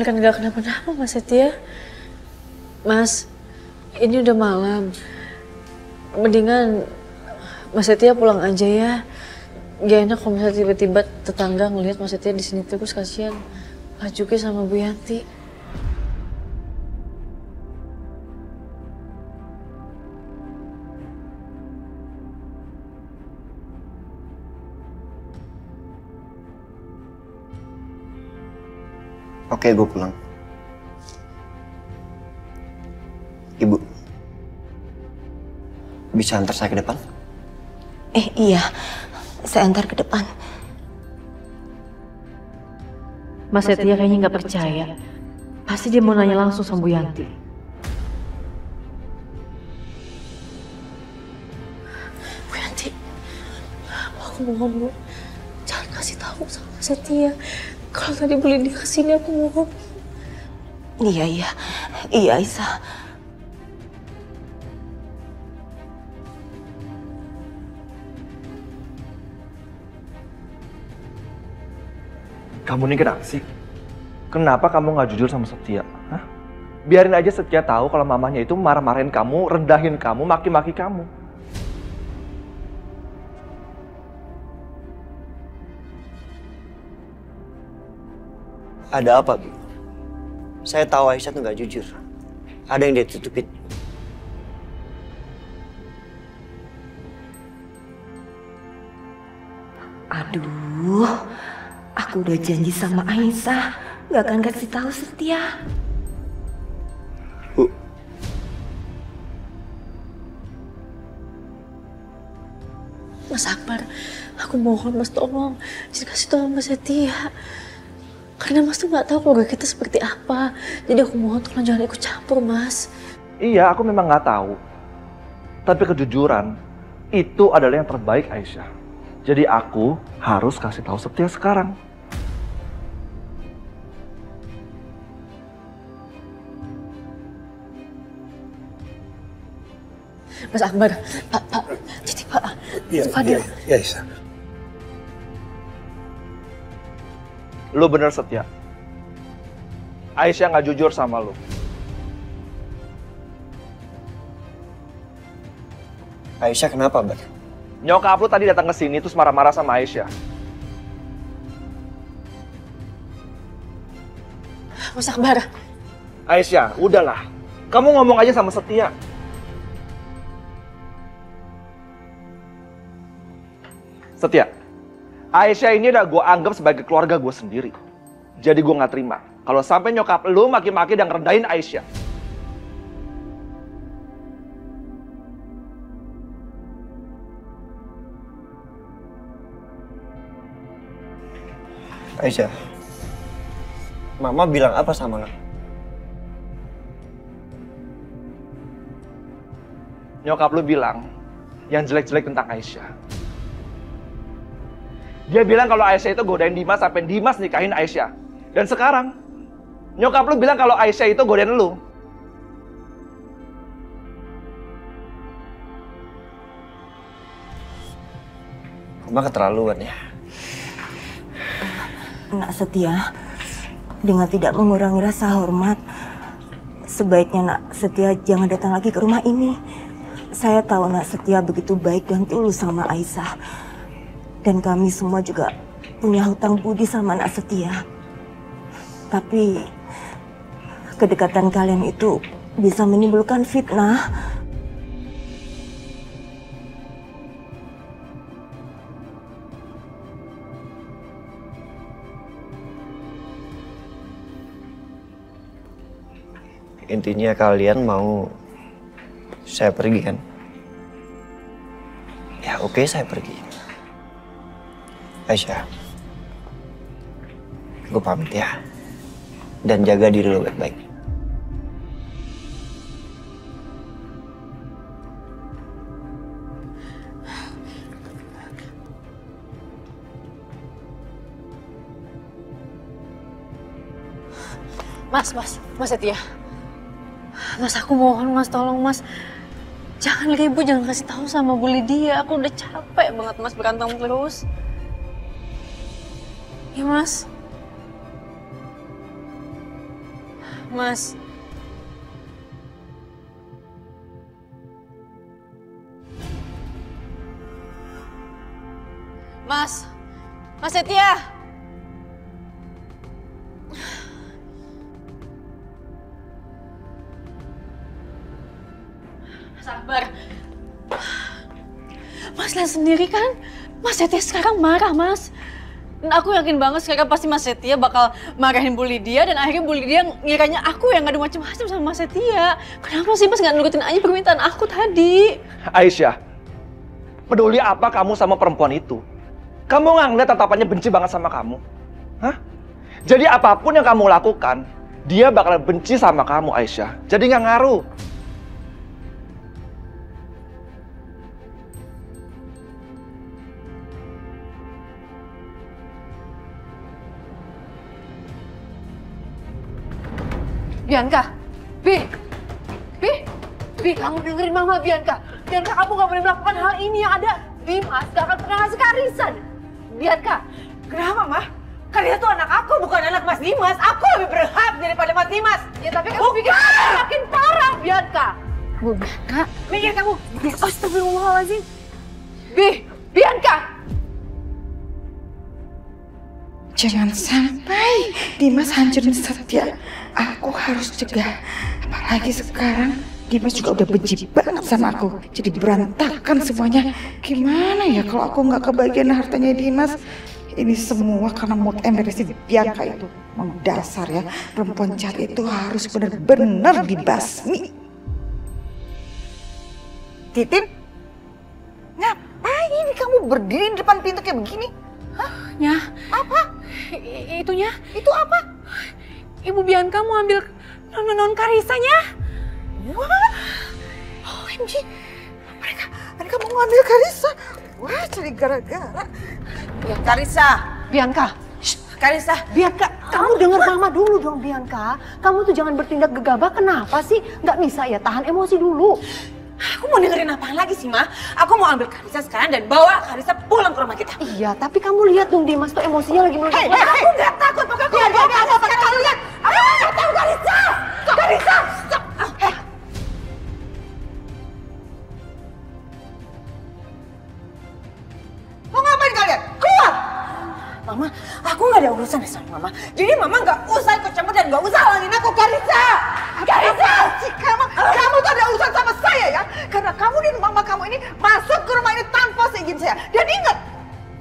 beneran gak kenapa-napa Mas Setia. Mas, ini udah malam. Mendingan Mas Setia pulang aja ya. Gak enak kalau misalnya tiba-tiba tetangga ngelihat Mas Setia di sini terus, kasihan Pak Juki sama Bu Yanti. Oke, gue pulang. Ibu, bisa antar saya ke depan? Iya, saya antar ke depan. Mas Setia kayaknya nggak percaya. Pasti dia mau nanya langsung sama Bu Yanti. Bu Yanti, aku mohon Bu, jangan kasih tahu sama Mas Setia. Kalau tadi boleh dia kesini, aku mohon. Iya Aisyah. Kamu ini kenapa sih? Kenapa kamu nggak jujur sama Setia? Hah? Biarin aja Setia tahu kalau mamanya itu marah-marahin kamu, rendahin kamu, maki-maki kamu. Ada apa, Bu? Saya tahu Aisyah tuh nggak jujur. Ada yang dia tutupin. Aduh, aku udah janji sama Aisyah gak akan kasih tahu Setia. Bu, Mas Akbar, aku mohon Mas, tolong jangan kasih tahu Mas Setia. Karena Mas tuh nggak tahu keluarga kita seperti apa. Jadi aku mohon tolong jangan ikut campur, Mas. Iya, aku memang nggak tahu. Tapi kejujuran itu adalah yang terbaik, Aisyah. Jadi aku harus kasih tahu Setia sekarang. Mas Akbar, Pak, jadi Pak, Iya, Fadil. Iya, Aisyah. Lu bener Setia. Aisyah nggak jujur sama lu. Aisyah kenapa, Bar? Nyokap lu tadi datang ke sini terus marah-marah sama Aisyah. Mas Akbar. Aisyah, udahlah. Kamu ngomong aja sama Setia. Setia, Aisyah ini udah gue anggap sebagai keluarga gue sendiri. Jadi gue gak terima kalau sampai nyokap lu maki-maki dan ngerendahin Aisyah. Aisyah, Mama bilang apa sama lo? Nyokap lu bilang yang jelek-jelek tentang Aisyah. Dia bilang kalau Aisyah itu godain Dimas sampai Dimas nikahin Aisyah. Dan sekarang, nyokap lu bilang kalau Aisyah itu godain lu. Mama keterlaluan ya. Nak Setia, dengan tidak mengurangi rasa hormat, sebaiknya Nak Setia jangan datang lagi ke rumah ini. Saya tahu Nak Setia begitu baik dan tulus sama Aisyah. Dan kami semua juga punya hutang budi sama Nak Setia. Tapi kedekatan kalian itu bisa menimbulkan fitnah. Intinya kalian mau saya pergi kan? Ya oke, saya pergi. Aisyah, gue pamit ya. Dan jaga diri lo baik-baik. Mas Setia. Mas, aku mohon Mas, tolong Mas. Jangan ribut, jangan kasih tahu sama Bu Lydia. Aku udah capek banget Mas berantem terus. Ya Mas. Mas. Mas. Mas Setia. Sabar. Mas lihat sendiri kan, Mas Setia sekarang marah, Mas. Dan aku yakin banget sekarang pasti Mas Setia bakal marahin Bu Lydia dan akhirnya Bu Lydia ngiranya aku yang ngadu macam-macam sama Mas Setia. Kenapa sih Mas nggak nurutin aja permintaan aku tadi? Aisyah, peduli apa kamu sama perempuan itu? Kamu nggak ngeliat tatapannya benci banget sama kamu? Hah? Jadi apapun yang kamu lakukan, dia bakalan benci sama kamu, Aisyah. Jadi nggak ngaruh. Bianca, Bi, kamu dengerin Mama, Bianca. Bianca, kamu gak boleh melakukan hal ini. Yang ada Dimas gak akan pernah ngasih Karissa. Bianca, Kenapa, Mah? Karissa tuh anak aku, bukan anak Mas Dimas. Aku lebih berhak daripada Mas Dimas. ya tapi kamu bikin makin parah, Bianca. Bu Bianca. Mikir kamu. Astagfirullahaladzim. Bianca. Jangan sampai Dimas hancurin Setia. Aku harus cegah. Apalagi sekarang Dimas juga udah benci banget sama aku. Jadi berantakan semuanya. Gimana ya kalau aku nggak kebagian hartanya Dimas? Ini semua karena mood ember si Bianca itu. Mau dasar ya, perempuan jahat itu harus benar-benar dibasmi. Titin, ngapain kamu berdiri di depan pintu kayak begini? Hah? Nyah. Apa? Itunya. Itu apa? Ibu Bianca mau ambil non Karissanya. What? OMG, mereka mau ngambil Karissa. Wah, cari gara-gara. Ya, Karissa. Bianca. Karissa. Bianca, kamu dengar Mama dulu dong, Bianca. Kamu tuh jangan bertindak gegabah. Kenapa sih? Nggak bisa ya, tahan emosi dulu. Aku mau dengerin apa lagi sih, Ma? Aku mau ambil Karissa sekarang dan bawa Karissa pulang ke rumah kita. Iya, tapi kamu lihat dong Dimas tuh emosinya lagi meledak. Aku nggak takut, pokoknya aku nggak bawa apa kamu lihat. Aku nggak tahu Karissa. Karissa, stop. Mau ngapain kalian? Keluar! Mama, aku nggak ada urusan sama Mama. Jadi Mama nggak usah ikut campur dan nggak usah halangin aku, Karissa. Karissa, kamu tuh ada urusan sama saya ya. Karena kamu dan Mama kamu ini masuk ke rumah ini tanpa seizin saya. Dan ingat,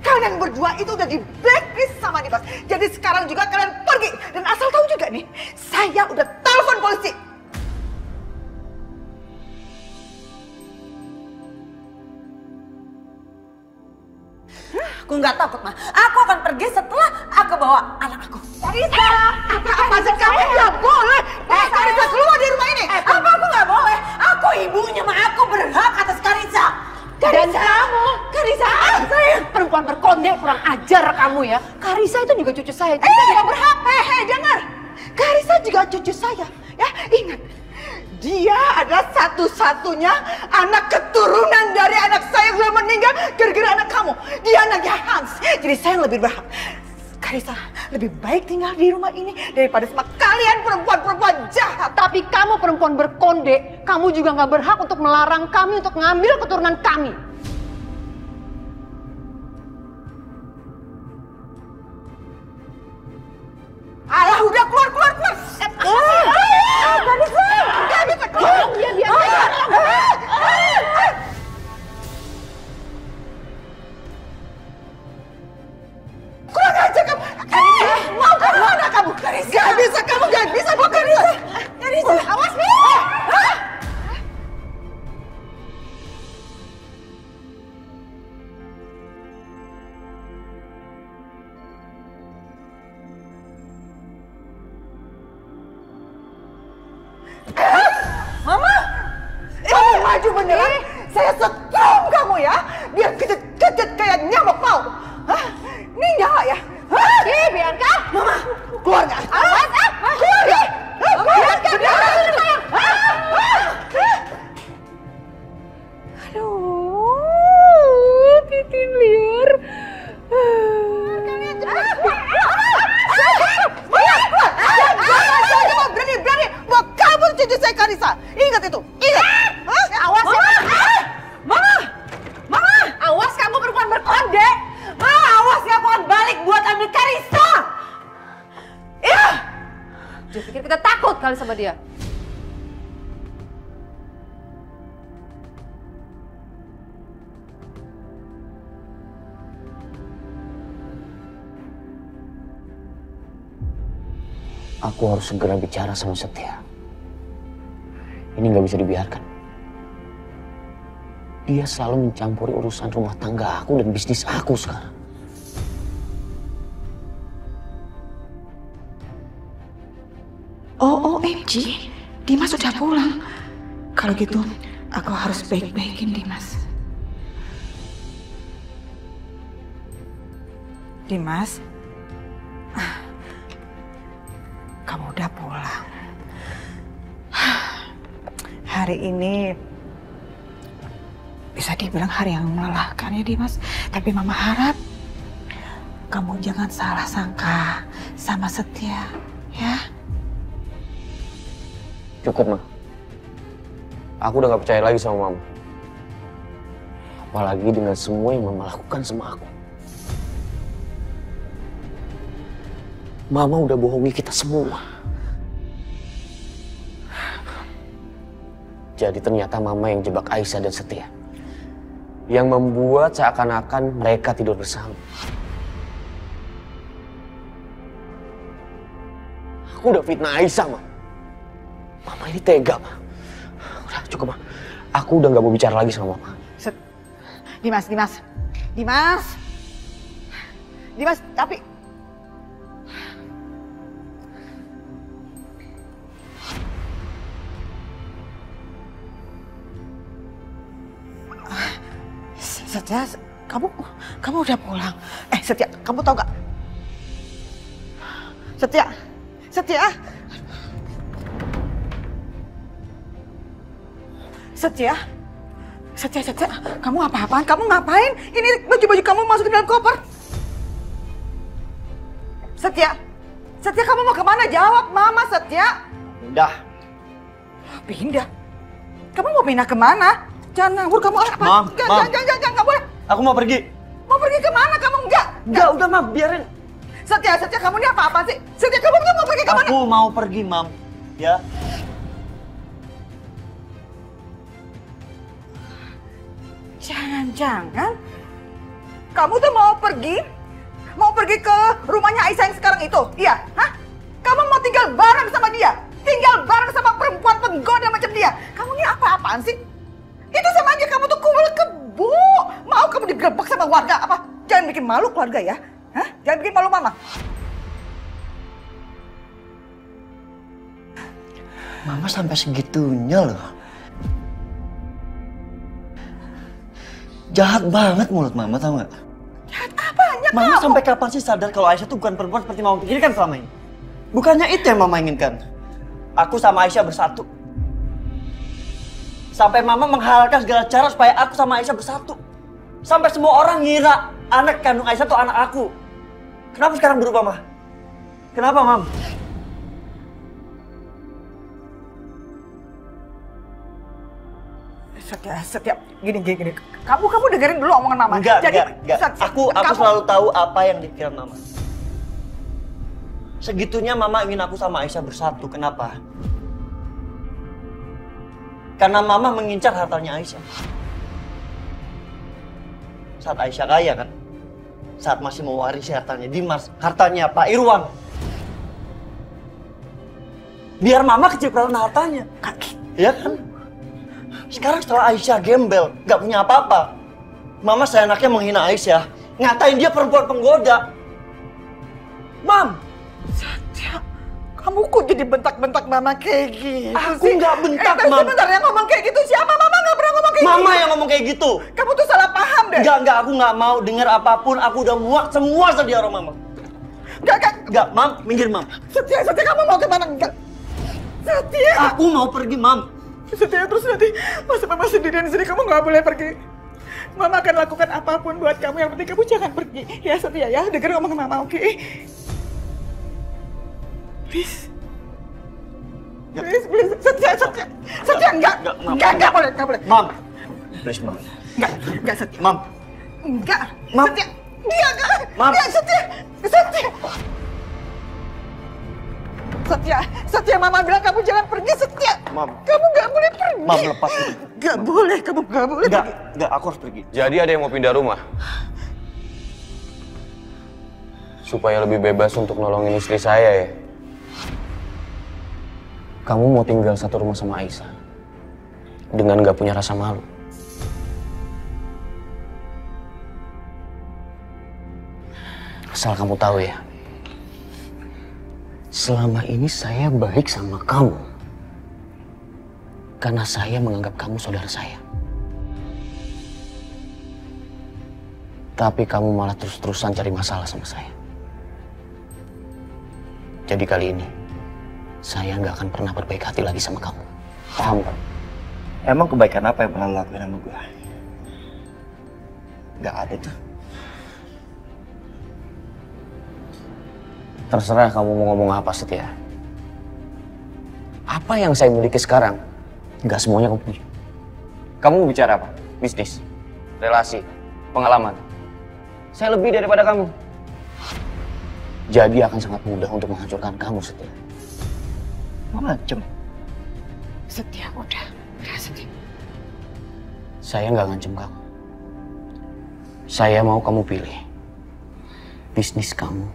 kalian berdua itu udah di blacklist sama Dimas. Jadi sekarang juga kalian pergi. Dan asal tahu juga nih, saya udah telepon polisi. Aku nggak takut, Ma. Aku akan pergi setelah aku bawa anak aku. Karissa! Apa sih kamu nggak boleh? Karissa keluar dari rumah ini. Apa aku nggak boleh? Aku ibunya, Ma. Aku berhak atas Karissa. Dan kamu, Karissa, saya perempuan berkonde, kurang ajar kamu ya. Karissa itu juga cucu saya, jadi saya tidak berhak. Dengar. Karissa juga cucu saya. Ya, ingat. Dia adalah satu-satunya anak keturunan dari anak saya yang meninggal gara-gara anak kamu. Dia anaknya Hans. Jadi saya yang lebih berhak. Karissa, lebih baik tinggal di rumah ini daripada sama kalian perempuan-perempuan jahat. Tapi kamu perempuan berkonde, kamu juga nggak berhak untuk melarang kami untuk mengambil keturunan kami. Alah, udah keluar. Gak bisa keluar. Kurang aja kamu. Mau kemana kamu? Gak bisa, kamu gak bisa bawa Karissa. Karissa, awas nih. Mama, kamu maju beneran? Saya setrum kamu ya, biar kejet-kejet kayak nyamuk mau. Hah? Ini nyala ya? Hah? Bianca, Mama, keluar nggak? Awas, keluar nggak? Bianca, Aduh, Titin liar. Berani. sekali sama dia. Aku harus segera bicara sama Setia. Ini nggak bisa dibiarkan. Dia selalu mencampuri urusan rumah tangga aku dan bisnis aku sekarang. OMG, Dimas sudah pulang. Kalau gitu, aku harus baik-baikin Dimas. Dimas, kamu udah pulang. Hari ini bisa dibilang hari yang melelahkan ya Dimas. Tapi Mama harap kamu jangan salah sangka sama Setia, ya. Cukup, Ma. Aku udah gak percaya lagi sama Mama. Apalagi dengan semua yang Mama lakukan sama aku. Mama udah bohongi kita semua. Jadi ternyata Mama yang jebak Aisyah dan Setia. Yang membuat seakan-akan mereka tidur bersama. Aku udah fitnah Aisyah, Ma. Mama ini tega, Ma. Udah cukup, Ma. Aku udah gak mau bicara lagi sama Mama. Dimas, tapi... Setia, kamu udah pulang. Setia, kamu tahu gak? Setia, kamu apa-apaan? Kamu ngapain? Ini baju-baju kamu masukin dalam koper. Setia, kamu mau kemana? Jawab, Mama, Setia. Udah. Pindah? Kamu mau pindah kemana? Jangan nganggur kamu. Mam. Jangan, nggak boleh. Aku mau pergi. Mau pergi kemana kamu? Enggak, Udah, Mam. Biarin. Setia, kamu ini apa-apa sih? Setia, kamu mau pergi kemana? Aku mau pergi, Mam. Ya. Jangan-jangan kamu tuh mau pergi ke rumahnya Aisyah yang sekarang itu, iya? Hah? Kamu mau tinggal bareng sama dia? Tinggal bareng sama perempuan penggoda macam dia? Kamu ini apa-apaan sih? Itu sama aja kamu tuh kuil kebo. Mau kamu digerebek sama warga apa? Jangan bikin malu keluarga ya. Hah? Jangan bikin malu Mama. Mama sampai segitunya loh. Jahat banget mulut Mama, tau gak? Jahat apanya Mama kamu? sampai kapan sih sadar kalau Aisyah tuh bukan perempuan seperti Mama pikirkan selama ini? Bukannya itu yang Mama inginkan? Aku sama Aisyah bersatu. Sampai Mama menghalalkan segala cara supaya aku sama Aisyah bersatu. Sampai semua orang ngira anak kandung Aisyah tuh anak aku. Kenapa sekarang berubah, Ma? Kenapa, Mam? Setia, gini. Kamu dengerin dulu omongan Mama. Enggak. Setia, Aku selalu tahu apa yang dipikiran Mama. Segitunya Mama ingin aku sama Aisyah bersatu. Kenapa? Karena Mama mengincar hartanya Aisyah. Saat Aisyah kaya kan? Saat masih mewarisi hartanya Dimas, hartanya Pak Irwan. Biar Mama kecipratan hartanya. Ya kan? Sekarang setelah Aisyah gembel, gak punya apa-apa. Mama seenaknya menghina Aisyah, ngatain dia perempuan penggoda. Mam! Setia, kamu kok jadi bentak-bentak Mama kayak gitu Aku sih? nggak bentak, Mam. Sebentar yang ngomong kayak gitu siapa? Mama nggak pernah ngomong kayak gitu. Mama yang ngomong kayak gitu. Kamu tuh salah paham deh. Enggak, aku nggak mau dengar apapun. Aku udah muak semua sediara Mama. Enggak, Mam, minggir, Mam. Setia, kamu mau kemana? Enggak. Setia. Aku mau pergi, Mam. Setia, terus nanti Mama sendirian di sini, kamu nggak boleh pergi. Mama akan lakukan apapun buat kamu, yang penting kamu jangan pergi. Ya Setia ya, dengar omongan Mama, oke? Please. Please. Setia, enggak boleh. Mam, please, Mam. Enggak, Setia. Mam. Enggak. Mam. Setia. Dia enggak. Mam. Dia, Setia. Setia, Mama bilang kamu jangan pergi, Setia. Mam. Kamu nggak boleh pergi. Mam, lepas. Nggak boleh, kamu nggak boleh pergi. Enggak, aku harus pergi. Jadi ada yang mau pindah rumah? Supaya lebih bebas untuk nolongin istri saya ya? Kamu mau tinggal satu rumah sama Aisyah? Dengan gak punya rasa malu? Asal kamu tahu ya, selama ini saya baik sama kamu. Karena saya menganggap kamu saudara saya. Tapi kamu malah terus-terusan cari masalah sama saya. Jadi kali ini, saya nggak akan pernah berbaik hati lagi sama kamu. Paham kan? Emang kebaikan apa yang pernah lo lakuin sama gue? Gak ada tuh. Terserah kamu mau ngomong apa, Setia. Apa yang saya miliki sekarang, nggak semuanya kamu punya. Kamu mau bicara apa? Bisnis, relasi, pengalaman. Saya lebih daripada kamu. Jadi akan sangat mudah untuk menghancurkan kamu, Setia. Macem. Setia, udah Setia. Saya nggak ngancem kamu. Saya mau kamu pilih bisnis kamu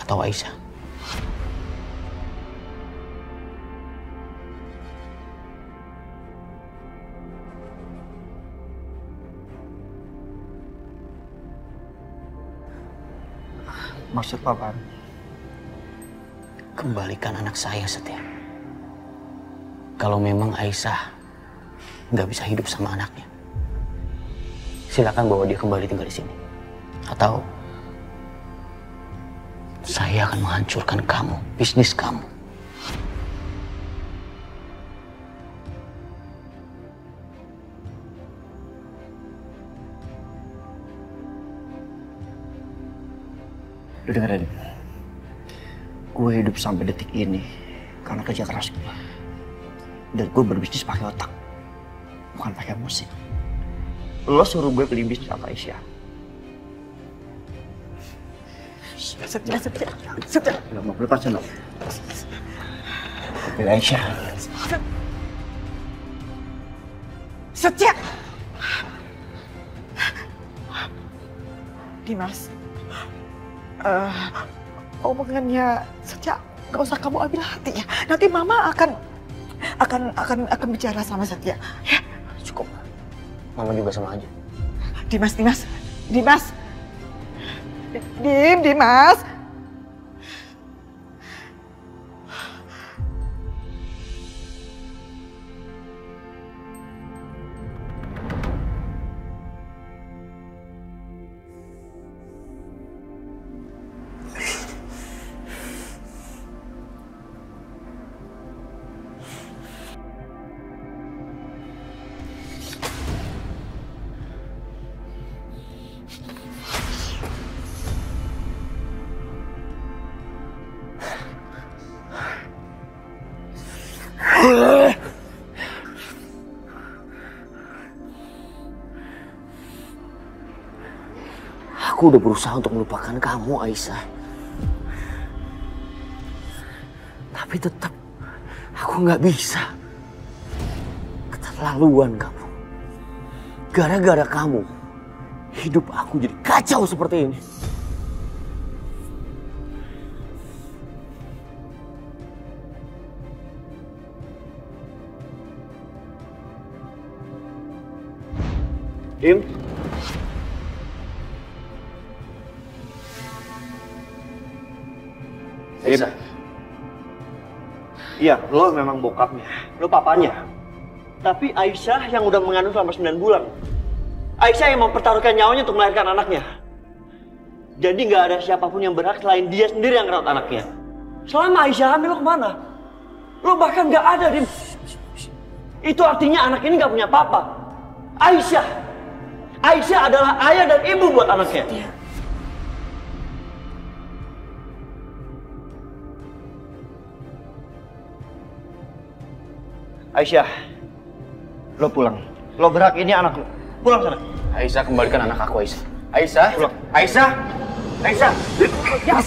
atau Aisyah. Maksud Papa? Kembalikan anak saya, Setia. Kalau memang Aisyah nggak bisa hidup sama anaknya, silakan bawa dia kembali tinggal di sini. Atau saya akan menghancurkan kamu, bisnis kamu. Lu dengerin. Gue hidup sampai detik ini karena kerja keras gue. Dan gue berbisnis pakai otak, bukan pakai emosi. Lo suruh gue beli bisnis sama Aisyah. Setia. Udah mau lepasin lo. Pilih Aisyah. Setia. Dimas. Omongannya Setia nggak usah kamu ambil hati ya. Nanti Mama akan bicara sama Setia. Ya, Cukup. Mama juga sama aja. Dimas. Dimas. Aku udah berusaha untuk melupakan kamu, Aisyah. Tapi tetap aku nggak bisa. Keterlaluan kamu. Gara-gara kamu, hidup aku jadi kacau seperti ini. Dim. Aisyah. Iya, lo memang bokapnya, lo papanya. Tapi Aisyah yang udah mengandung selama 9 bulan. Aisyah yang mempertaruhkan nyawanya untuk melahirkan anaknya. Jadi nggak ada siapapun yang berhak selain dia sendiri yang ngerawat anaknya. Selama Aisyah hamil, lo kemana? Lo bahkan nggak ada, Dim. Itu artinya anak ini nggak punya papa. Aisyah adalah ayah dan ibu buat anaknya. Setia. Aisyah, lo pulang. Lo berhak, ini anak lo. Pulang sana. Aisyah, kembalikan anak aku, Aisyah. Aisyah. Pulang. Aisyah. Aisyah. Ya,